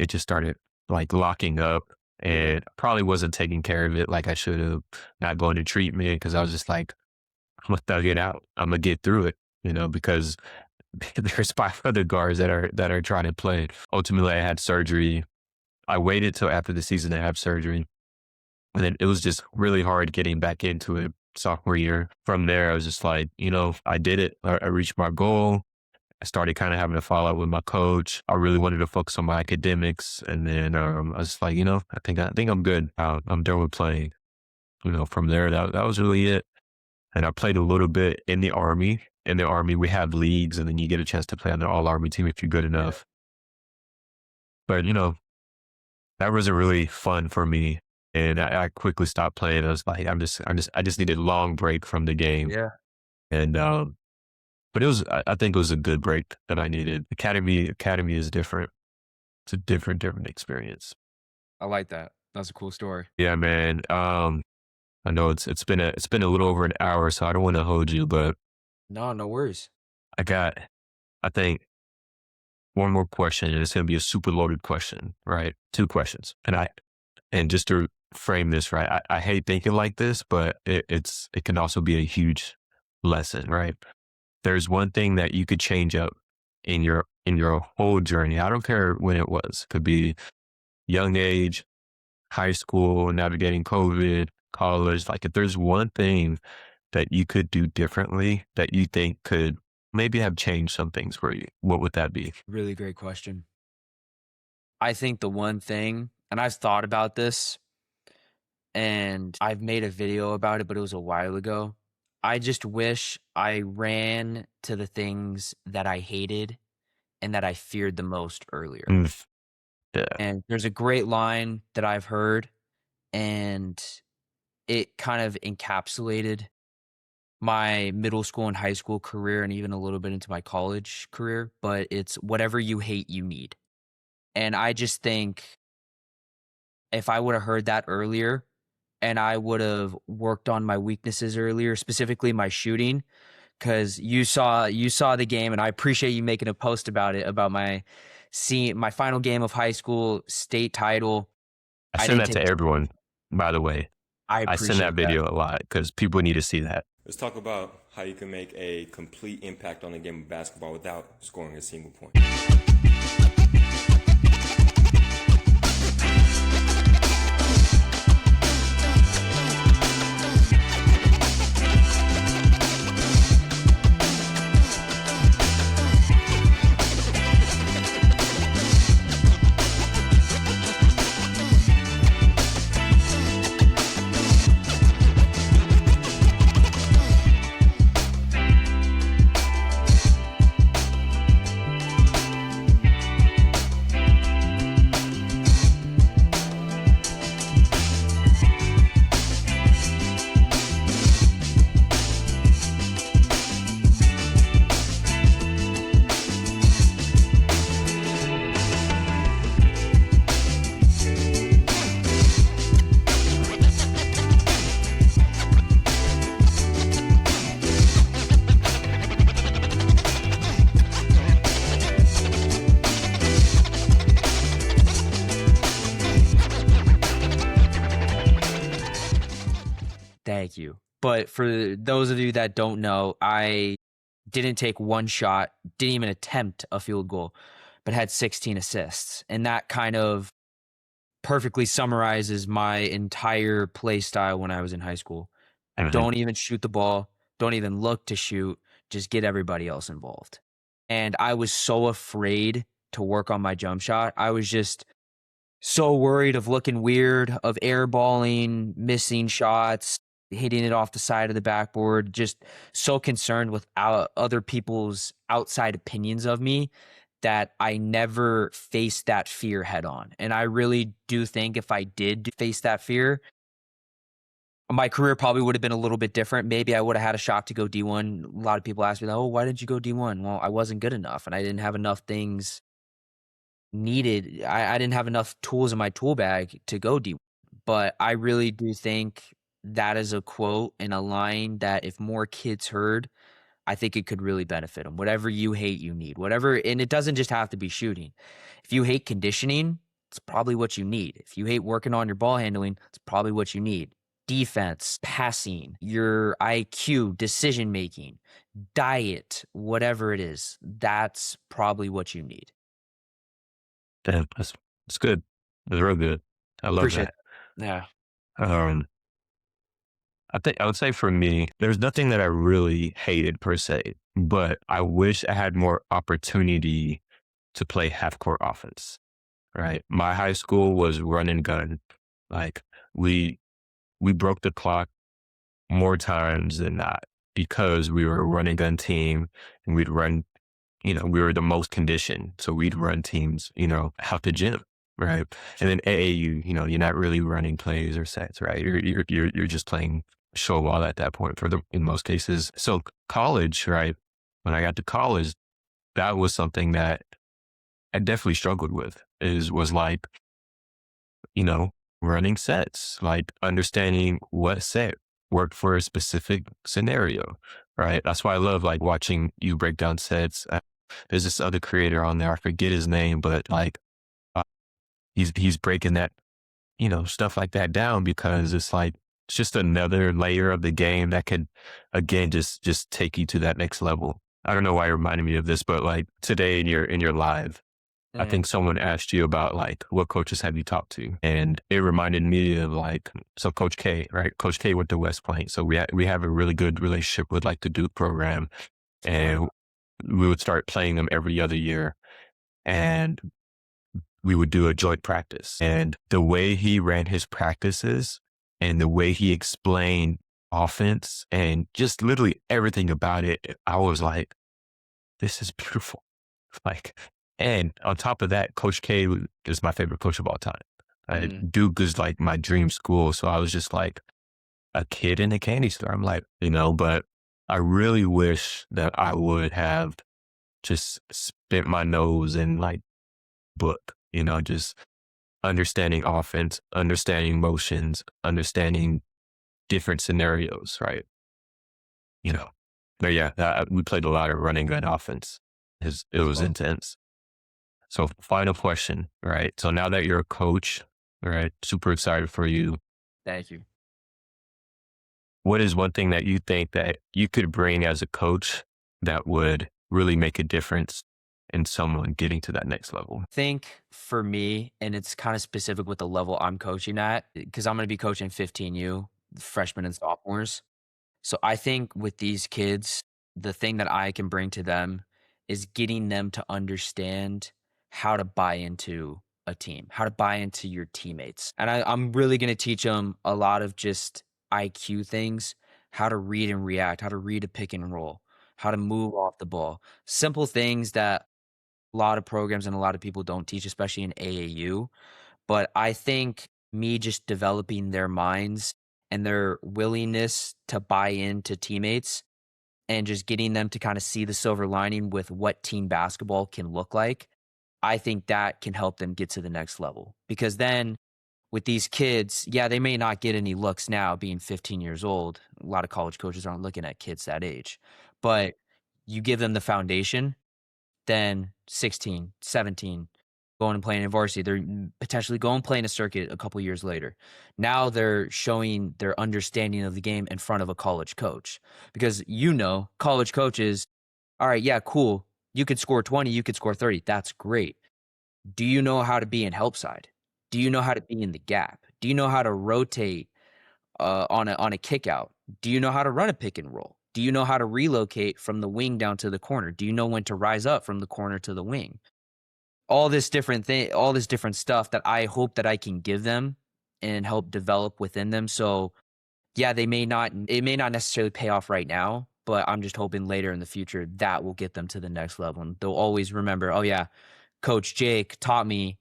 just started like locking up, Yeah. and probably wasn't taking care of it like I should have. Not going to treatment because I was just like, I'm gonna thug it out. I'm gonna get through it, because there's 5 other guards that are trying to play. Ultimately, I had surgery. I waited till after the season to have surgery, and then it was just really hard getting back into it sophomore year. From there, I was just like, I did it. I reached my goal. I started kind of having a fallout with my coach. I really wanted to focus on my academics, and then I was like, I think I'm good. I'm done with playing. From there, that was really it. And I played a little bit in the Army. In the Army, we have leagues, and then you get a chance to play on the All Army team if you're good Yeah. enough. But that wasn't really fun for me, and I quickly stopped playing. I was like, I just needed a long break from the game, Yeah. and but I think it was a good break that I needed. Academy is different. It's a different experience. I like that. That's a cool story. Yeah, man. I know it's been a little over an hour, so I don't want to hold you, but No, no worries. I got, I think, one more question, and it's going to be a super loaded question, right? 2 questions, and just to frame this right, I hate thinking like this, but it can also be a huge lesson, right? There's one thing that you could change up in your whole journey. I don't care when it was. Could be young age, high school, navigating COVID, college. Like if there's one thing that you could do differently that you think could maybe have changed some things for you, what would that be? Really great question. I think the one thing, and I've thought about this and I've made a video about it, but it was a while ago. I just wish I ran to the things that I hated and that I feared the most earlier. Mm, yeah. And there's a great line that I've heard, and it kind of encapsulated my middle school and high school career and even a little bit into my college career, but it's whatever you hate, you need. And I just think if I would have heard that earlier and I would have worked on my weaknesses earlier, specifically my shooting, because you saw the game, and I appreciate you making a post about it, about my final game of high school, state title. I I send didn't that take to everyone, by the way. I I send that appreciate that. video a lot because people need to see that. Let's talk about how you can make a complete impact on the game of basketball without scoring a single point. Thank you. But for those of you that don't know, I didn't take one shot, didn't even attempt a field goal, but had 16 assists. And that kind of perfectly summarizes my entire play style when I was in high school. Mhm. Don't even shoot the ball, don't even look to shoot, just get everybody else involved. And I was so afraid to work on my jump shot. I was just so worried of looking weird, of airballing, missing shots, hitting it off the side of the backboard, just so concerned with other people's outside opinions of me that I never faced that fear head on. And I really do think if I did face that fear, my career probably would have been a little bit different. Maybe I would have had a shot to go D1. A lot of people ask me, oh, why didn't you go D1? Well, I wasn't good enough and I didn't have enough things needed. I didn't have enough tools in my tool bag to go D1. But I really do think that is a quote and a line that if more kids heard, I think it could really benefit them. Whatever you hate, you need. Whatever, and it doesn't just have to be shooting. If you hate conditioning, it's probably what you need. If you hate working on your ball handling, it's probably what you need. Defense, passing, your IQ, decision making, diet, whatever it is, that's probably what you need. Damn, that's good. That's real good. I love Appreciate that. that. Yeah. Um, I think I would say for me, there's nothing that I really hated per se, but I wish I had more opportunity to play half court offense. Right. My high school was run and gun. Like we we broke the clock more times than not because we were a run and gun team and we'd run, we were the most conditioned. So we'd run teams, out the gym. Right. And then AAU, you're not really running plays or sets, right? You're just playing show ball at that point in most cases. So college, right? When I got to college, that was something that I definitely struggled with was like, you know, running sets, like understanding what set worked for a specific scenario, right? That's why I love like watching you break down sets. There's this other creator on there, I forget his name, but like uh, he's breaking that, stuff like that down because it's just another layer of the game that could again just take you to that next level. I don't know why it reminded me of this, but like today in your live, I Mm, think someone asked you about like what coaches have you talked to, and it reminded me of like so Coach K, right? Coach K went to West Point, so we have a really good relationship with like the Duke program, uh, and we would start playing them every other year, and we would do a joint practice, and the way he ran his practices and the way he explained offense and just literally everything about it, I was like, this is beautiful. Like, and on top of that, Coach K is my favorite coach of all time. mm, Duke is like my dream school. So I was just like a kid in a candy store. I'm like, but I really wish that I would have just spent my nose in like book, just understanding offense, understanding motions, understanding different scenarios, right? You know, but yeah, we played a lot of running gun offense. It that's was fun. intense. So final question, right? So now that you're a coach, right? Super excited for you. Thank you. What is one thing that you think that you could bring as a coach that would really make a difference in someone getting to that next level? Think for me, and it's kind of specific with the level I'm coaching at, because I'm going to be coaching 15U, freshmen and sophomores. So I think with these kids, the thing that I can bring to them is getting them to understand how to buy into a team, how to buy into your teammates. And I'm really going to teach them a lot of just IQ things, how to read and react, how to read a pick and roll, how to move off the ball. Simple things that a lot of programs and a lot of people don't teach, especially in AAU. But I think me just developing their minds and their willingness to buy into teammates and just getting them to kind of see the silver lining with what team basketball can look like, I think that can help them get to the next level. Because then with these kids, yeah, they may not get any looks now being 15 years old. A lot of college coaches aren't looking at kids that age. But you give them the foundation, then 16, 17. going and playing in varsity. They're potentially going playing a circuit a couple years later. Now they're showing their understanding of the game in front of a college coach, because college coaches, all right, yeah, cool. You could score 20, you could score 30. That's great. Do you know how to be in help side? Do you know how to be in the gap? Do you know how to rotate on a kick out? Do you know how to run a pick and roll? Do you know how to relocate from the wing down to the corner? Do you know when to rise up from the corner to the wing? All this different stuff that I hope that I can give them and help develop within them. So yeah, it may not necessarily pay off right now, but I'm just hoping later in the future that will get them to the next level. And they'll always remember, oh yeah, Coach Jake taught me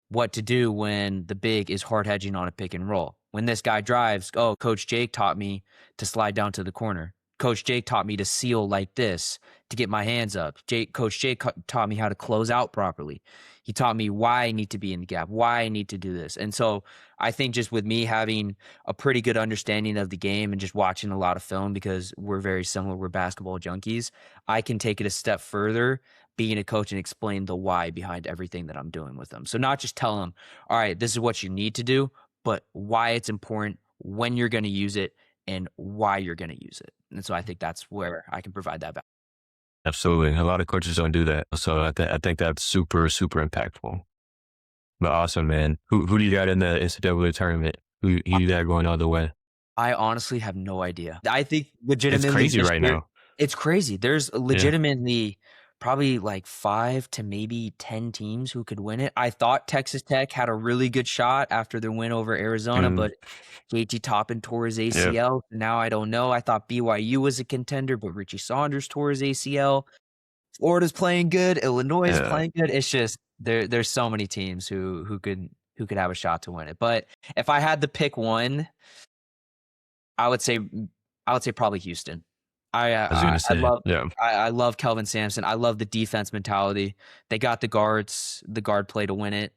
what to do when the big is hard hedging on a pick and roll. When this guy drives, oh, Coach Jake taught me to slide down to the corner. Coach Jake taught me to seal like this to get my hands up. Coach Jake taught me how to close out properly. He taught me why I need to be in the gap, why I need to do this. And so I think just with me having a pretty good understanding of the game and just watching a lot of film, because we're very similar, we're basketball junkies, I can take it a step further being a coach and explain the why behind everything that I'm doing with them. So not just tell them, all right, this is what you need to do, but why it's important, when you're going to use it, and why you're going to use it. And so I think that's where I can provide that back. Absolutely. A lot of coaches don't do that. So I think that's super, super impactful. But awesome, man. Who do you got in the NCAA tournament? Who you got going all the way? I honestly have no idea. I think legitimately It's crazy right now. It's crazy. There's legitimately probably like 5 to maybe 10 teams who could win it. I thought Texas Tech had a really good shot after their win over Arizona, but JT Toppin tore his ACL. Now I don't know. I thought BYU was a contender, but Richie Saunders tore his ACL. Florida's playing good. Illinois is playing good. It's just there's so many teams who could have a shot to win it. But if I had to pick one, I would say probably Houston. I love Kelvin Sampson. I love the defense mentality. They got the guard play to win it.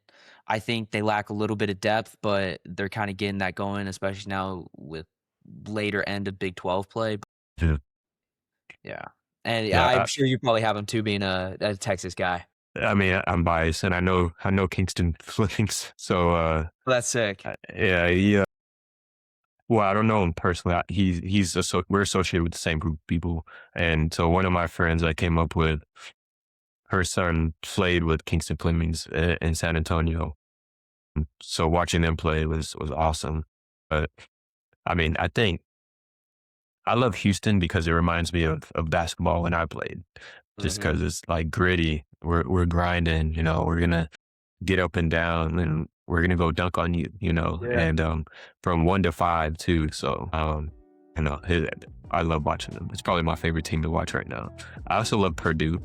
I think they lack a little bit of depth, but they're kind of getting that going, especially now with later end of Big 12 play. Yeah. And I'm sure you probably have him too, being a Texas guy. I mean, I'm biased, and I know Kingston Flemings, so well, that's sick. Yeah. Well, I don't know him personally. We're associated with the same group of people, and so one of my friends I came up with, her son played with Kingston Flemings in San Antonio, so watching them play was awesome. But I mean, I think I love Houston because it reminds me of basketball when I played, just because it's like gritty. We're grinding, we're gonna get up and down, and we're gonna go dunk on you, and from 1 to 5 too. So I love watching them. It's probably my favorite team to watch right now. I also love Purdue.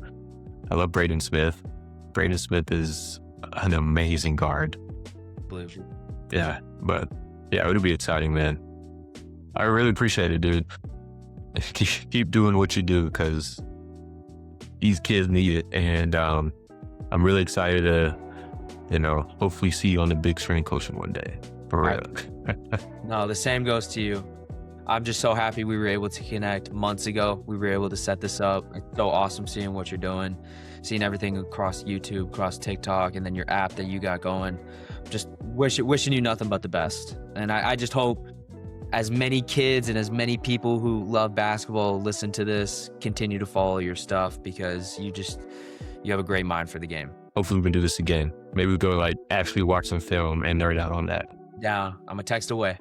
I love Braden Smith. Braden Smith is an amazing guard. Yeah, but yeah, it'll be exciting, man. I really appreciate it, dude. Keep doing what you do, because these kids need it, and I'm really excited to hopefully see you on the big screen coaching one day. For real. No, the same goes to you. I'm just so happy we were able to connect months ago. We were able to set this up. It's so awesome seeing what you're doing, seeing everything across YouTube, across TikTok, and then your app that you got going. Just wishing you nothing but the best. And I just hope as many kids and as many people who love basketball listen to this, continue to follow your stuff, because you have a great mind for the game. Hopefully we can do this again. Maybe we'll go actually watch some film and nerd out on that. Yeah, I'm a text away.